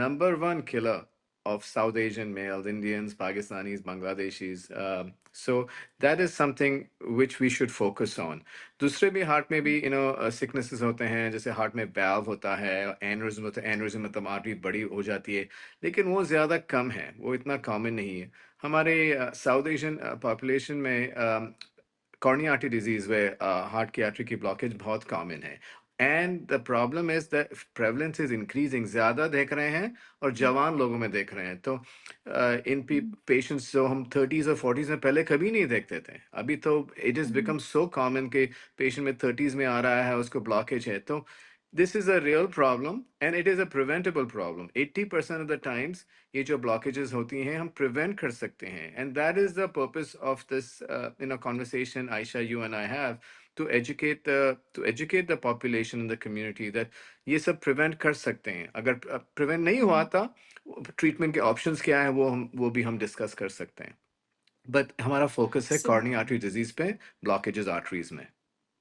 number one killer of South Asian males, Indians, Pakistanis, Bangladeshis. So that is something which we should focus on. दूसरे भी heart में भी sicknesses होते हैं, जैसे हार्ट में वैल्व होता है, एनरिज्म होता है, एनरिज्म मतलब आर्टरी बड़ी हो जाती है, लेकिन वो ज़्यादा कम है, वो इतना कॉमन नहीं है हमारे साउथ एशियन पॉपुलेशन में। coronary artery disease where heart की artery की blockage बहुत common है, and the problem is that prevalence is increasing, ज़्यादा देख रहे हैं और जवान लोगों में देख रहे हैं। तो इन पेशेंट्स जो हम 30s और 40s में पहले कभी नहीं देखते थे, अभी तो it has become so common कि पेशेंट में 30s में आ रहा है, उसको ब्लॉकेज है। तो this is a real problem and it is a preventable problem. 80% of the times ये जो blockages होती हैं हम prevent कर सकते हैं, and that is the purpose of this conversation Aisha you and I have to educate the population in the community that ये सब prevent कर सकते हैं। अगर prevent नहीं हुआ था, treatment के options क्या है वो भी हम discuss कर सकते हैं, but हमारा focus है So coronary artery disease पे, blockages arteries में।